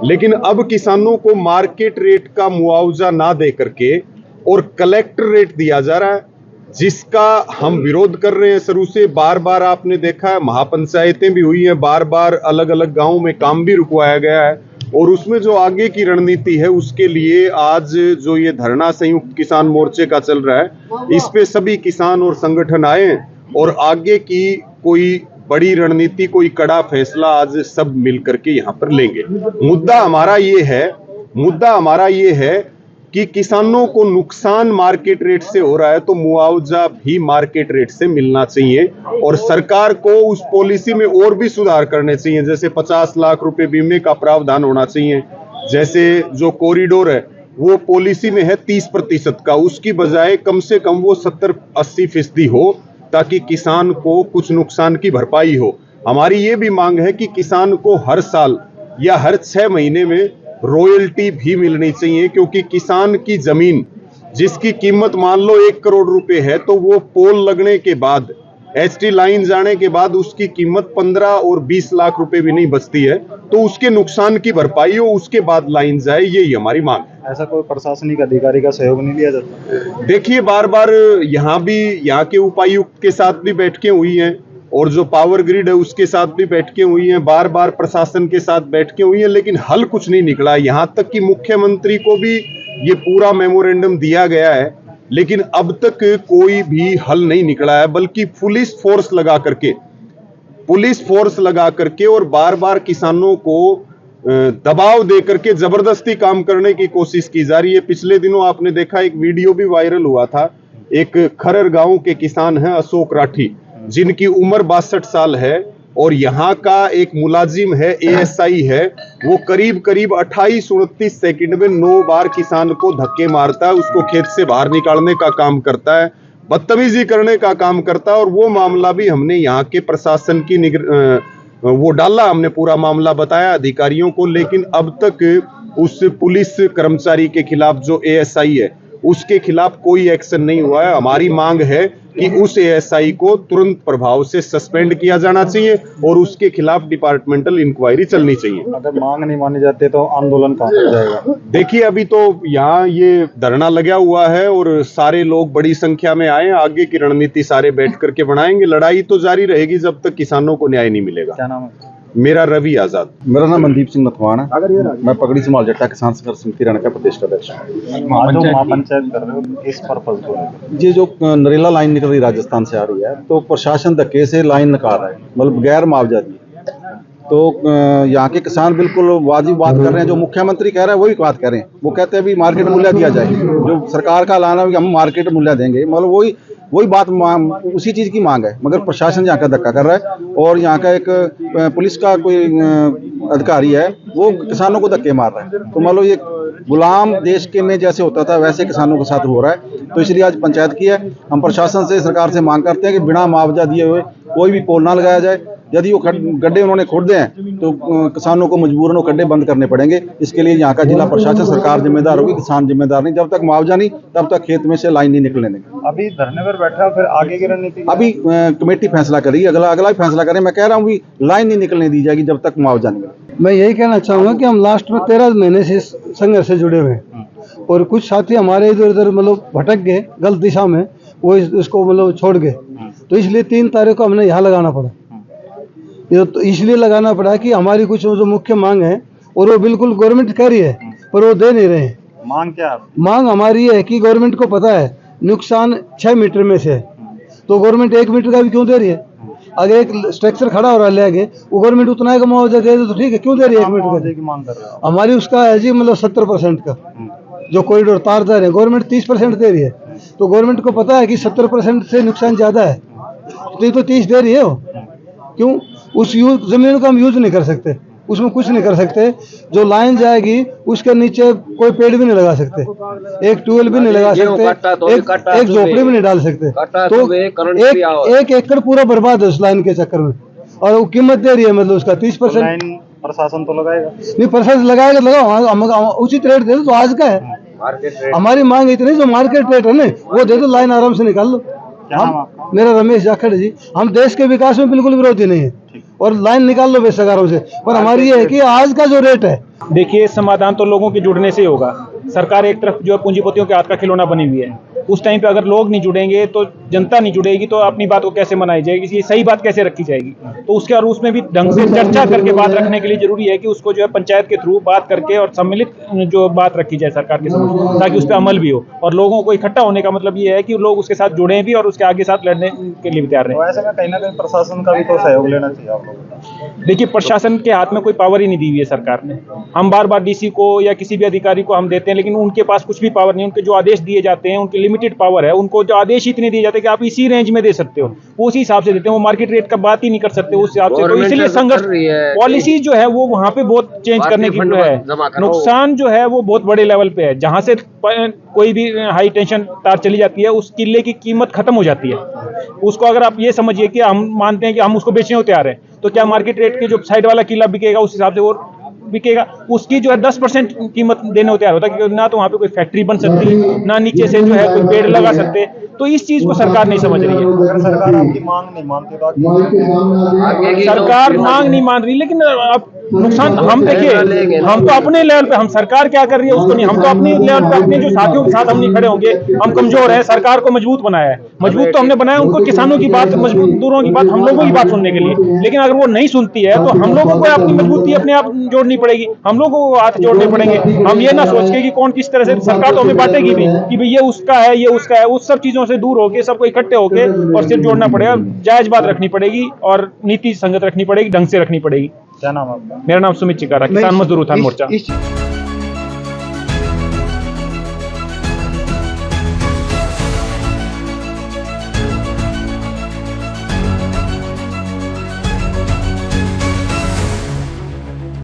लेकिन अब किसानों को मार्केट रेट का मुआवजा ना दे करके और कलेक्टर रेट दिया जा रहा है, जिसका हम विरोध कर रहे हैं शुरू से। बार बार आपने देखा है महापंचायतें भी हुई हैं, बार बार अलग अलग गांवों में काम भी रुकवाया गया है, और उसमें जो आगे की रणनीति है उसके लिए आज जो ये धरना संयुक्त किसान मोर्चे का चल रहा है, इस पे सभी किसान और संगठन आए और आगे की कोई बड़ी रणनीति, कोई कड़ा फैसला आज सब मिल करके यहाँ पर लेंगे। मुद्दा हमारा ये है कि किसानों को नुकसान मार्केट रेट से हो रहा है तो मुआवजा भी मार्केट रेट से मिलना चाहिए, और सरकार को उस पॉलिसी में और भी सुधार करने चाहिए। जैसे 50 लाख रुपए बीमे का प्रावधान होना चाहिए, जैसे जो कॉरिडोर है वो पॉलिसी में है 30% का, उसकी बजाय कम से कम वो 70-80% हो, ताकि किसान को कुछ नुकसान की भरपाई हो। हमारी ये भी मांग है कि किसान को हर साल या हर 6 महीने में रॉयल्टी भी मिलनी चाहिए, क्योंकि किसान की जमीन जिसकी कीमत मान लो 1 करोड़ रुपए है, तो वो पोल लगने के बाद, एचटी लाइन जाने के बाद उसकी कीमत 15 और 20 लाख रुपए भी नहीं बचती है, तो उसके नुकसान की भरपाई हो, उसके बाद लाइन जाए, यही हमारी मांग है। ऐसा कोई प्रशासनिक अधिकारी का सहयोग नहीं लिया जाता? देखिए, बार बार यहाँ के उपायुक्त के साथ भी बैठकें हुई हैं, और जो पावर ग्रिड है उसके साथ भी बैठकें हुई हैं, बार बार प्रशासन के साथ बैठकें हुई हैं, लेकिन हल कुछ नहीं निकला। यहाँ तक कि मुख्यमंत्री को भी ये पूरा मेमोरेंडम दिया गया है, लेकिन अब तक कोई भी हल नहीं निकला है, बल्कि पुलिस फोर्स लगा करके और बार बार किसानों को दबाव दे करके जबरदस्ती काम करने की कोशिश की जा रही है। पिछले दिनों आपने देखा, एक वीडियो भी वायरल हुआ था, एक खरर गांव के किसान हैं अशोक राठी, जिनकी उम्र 62 साल है, और यहाँ का एक मुलाजिम है, एएसआई है, वो करीब 28-29 सेकंड में 9 बार किसान को धक्के मारता है, उसको खेत से बाहर निकालने का काम करता है, बदतमीजी करने का काम करता है। और वो मामला भी हमने यहाँ के प्रशासन की वो डाला, हमने पूरा मामला बताया अधिकारियों को, लेकिन अब तक उस पुलिस कर्मचारी के खिलाफ, जो एएसआई है, उसके खिलाफ कोई एक्शन नहीं हुआ है। हमारी मांग है कि उस एएसआई को तुरंत प्रभाव से सस्पेंड किया जाना चाहिए और उसके खिलाफ डिपार्टमेंटल इंक्वायरी चलनी चाहिए। अगर मांग नहीं मानी जाती तो आंदोलन कहाँ तक जाएगा? देखिए, अभी तो यहाँ ये धरना लगा हुआ है और सारे लोग बड़ी संख्या में आए, आगे की रणनीति सारे बैठ करके बनाएंगे। लड़ाई तो जारी रहेगी जब तक किसानों को न्याय नहीं मिलेगा। क्या नाम है? मेरा रवि आजाद। मेरा नाम मनदीप सिंह नथवान है। मैं पगड़ी समाल जट्टा किसान संघर्ष समिति हरियाणा का प्रदेश का अध्यक्ष हूँ। महापंचायत कर रहे हो, किस पर्पज को? ये जो नरेला लाइन निकल रही राजस्थान से आ रही है, तो प्रशासन धक्के से लाइन निकाल रहा है, मतलब गैर मुआवजा दी। तो यहाँ के किसान बिल्कुल वाजिब बात कर रहे हैं, जो मुख्यमंत्री कह रहे हैं वही बात कर रहे हैं। वो कहते हैं अभी मार्केट मूल्य दिया जाए, जो सरकार का ऐलान है कि हम मार्केट मूल्य देंगे, मतलब वही बात उसी चीज़ की मांग है, मगर प्रशासन यहाँ का धक्का कर रहा है। और यहाँ का एक पुलिस का कोई अधिकारी है, वो किसानों को धक्के मार रहा है। तो मान लो ये गुलाम देश के में जैसे होता था वैसे किसानों के साथ हो रहा है। तो इसलिए आज पंचायत की है। हम प्रशासन से, सरकार से मांग करते हैं कि बिना मुआवजा दिए हुए कोई भी पोल ना लगाया जाए। यदि वो गड्ढे उन्होंने खोदे हैं तो किसानों को मजबूरन वो गड्ढे बंद करने पड़ेंगे। इसके लिए यहाँ का जिला प्रशासन, सरकार जिम्मेदार होगी, किसान जिम्मेदार नहीं। जब तक मुआवजा नहीं, तब तक खेत में से लाइन नहीं निकलने देंगे। अभी धरने पर बैठा, फिर आगे की रणनीति? अभी कमेटी फैसला करेगी, अगला ही फैसला करें। मैं कह रहा हूँ भी लाइन नहीं निकलने दी जाएगी जब तक मुआवजा नहीं मिलेगा। मैं यही कहना चाहूँगा कि हम लास्ट में 13 महीने से संघर्ष से जुड़े हुए हैं, और कुछ साथी हमारे इधर उधर मतलब भटक गए गलत दिशा में, वो इसको मतलब छोड़ गए। तो इसलिए 3 तारीख को हमने यहाँ लगाना पड़ा। ये तो इसलिए लगाना पड़ा कि हमारी कुछ जो मुख्य मांग है, और वो बिल्कुल गवर्नमेंट कह रही है पर वो दे नहीं रहे हैं। मांग क्या? मांग हमारी है कि गवर्नमेंट को पता है नुकसान 6 मीटर में से है, तो गवर्नमेंट 1 मीटर का भी क्यों दे रही है? अगर एक स्ट्रक्चर खड़ा हो रहा है ले आगे, वो गवर्नमेंट उतना का मुआवजा दे दे तो ठीक है, क्यों दे रही है 1 मीटर का? मांग कर रहे हो? हमारी उसका है जी मतलब 70% का जो कॉरिडोर तार दे रहे हैं, गवर्नमेंट 30% दे रही है। तो गवर्नमेंट को पता है कि 70% से नुकसान ज्यादा है, तो 30 दे रही है वो। क्यों? उस जमीन को हम यूज नहीं कर सकते, उसमें कुछ नहीं कर सकते। जो लाइन जाएगी उसके नीचे कोई पेड़ भी नहीं लगा सकते, एक ट्यूबवेल भी नहीं लगा सकते, एक झोपड़ी भी नहीं डाल सकते। तो 1 एकड़ पूरा बर्बाद है उस लाइन के चक्कर में, और वो कीमत दे रही है मतलब उसका 30%। प्रशासन तो लगाएगा नहीं, प्रशासन लगाएगा तो लगाओ, उचित रेट दे दो। तो आज का है हमारी मांग इतनी, जो मार्केट रेट है ना वो दे दो, लाइन आराम से निकाल लो। क्या नाम आपका? मेरा रमेश जाखड़ जी। हम देश के विकास में बिल्कुल विरोधी नहीं है और लाइन निकाल लो बेसगारों से, पर हमारी ये है कि आज का जो रेट है, देखिए समाधान तो लोगों के जुड़ने से ही होगा। सरकार एक तरफ जो है पूंजीपतियों के हाथ का खिलौना बनी हुई है, उस टाइम पे अगर लोग नहीं जुड़ेंगे तो जनता नहीं जुड़ेगी तो अपनी बात को कैसे मनाई जाएगी, ये सही बात कैसे रखी जाएगी। तो उसके और उसमें भी ढंग से चर्चा करके बात रखने के लिए जरूरी है कि उसको जो है पंचायत के थ्रू बात करके और सम्मिलित जो बात रखी जाए सरकार के समक्ष, ताकि उस पर अमल भी हो। और लोगों को इकट्ठा होने का मतलब ये है कि लोग उसके साथ जुड़े भी और उसके आगे साथ लड़ने के लिए भी तैयार तो रहें। ऐसे में कहीं ना कहीं प्रशासन का भी तो सहयोग लेना चाहिए आप लोगों को। देखिए प्रशासन के हाथ में कोई पावर ही नहीं दी हुई है सरकार ने। हम बार बार डीसी को या किसी भी अधिकारी को हम देते हैं, लेकिन उनके पास कुछ भी पावर नहीं। उनके जो आदेश दिए जाते हैं उनकी लिमिटेड पावर है। उनको जो आदेश इतने दिए जाते हैं कि आप इसी रेंज में दे सकते हो, वो उसी हिसाब से देते हैं। वो मार्केट रेट का बात ही नहीं कर सकते उस हिसाब से। तो इसलिए संघर्ष पॉलिसी जो है वो वहाँ पे बहुत चेंज करने की है। नुकसान जो है वो बहुत बड़े लेवल पे है। जहाँ से कोई भी हाई टेंशन तार चली जाती है उस किले की कीमत खत्म हो जाती है। उसको अगर आप ये समझिए कि हम मानते हैं कि हम उसको बेचने को तैयार हैं, तो क्या मार्केट रेट के जो साइड वाला किला बिकेगा उस हिसाब से वो बिकेगा, उसकी जो है 10% कीमत देने को तैयार होता है, क्योंकि ना तो वहाँ पे कोई फैक्ट्री बन सकती, ना नीचे से जो है कोई पेड़ लगा सकते। तो इस चीज को सरकार नहीं समझ रही है। अगर सरकार आपकी मांग नहीं मानती तो आगे सरकार मांग नहीं मान रही, लेकिन अब नुकसान हम देखिए, हम तो अपने लेवल पे, हम सरकार क्या कर रही है उसको नहीं, हम तो अपने लेवल पे अपने जो साथियों के साथ हम नहीं खड़े होंगे। हम कमजोर हैं, सरकार को मजबूत बनाया है, मजबूत तो हमने बनाया उनको, किसानों की बात, मजदूरों की बात, हम लोगों की बात सुनने के लिए। लेकिन अगर वो नहीं सुनती है तो हम लोगों को अपनी मजबूती अपने आप जोड़नी पड़ेगी, हम लोगों को हाथ जोड़ने पड़ेंगे। हम ये ना सोच के कि कौन किस तरह से, सरकार तो हमें बांटेगी भी कि भाई ये उसका है, ये उसका है, उस सब चीजों से दूर होके सबको इकट्ठे होके और सिर्फ जोड़ना पड़ेगा। जायज बात रखनी पड़ेगी और नीति संगत रखनी पड़ेगी, ढंग से रखनी पड़ेगी। क्या नाम आपका? मेरा नाम सुमित चिकारा, किसान मजदूर उत्थान मोर्चा।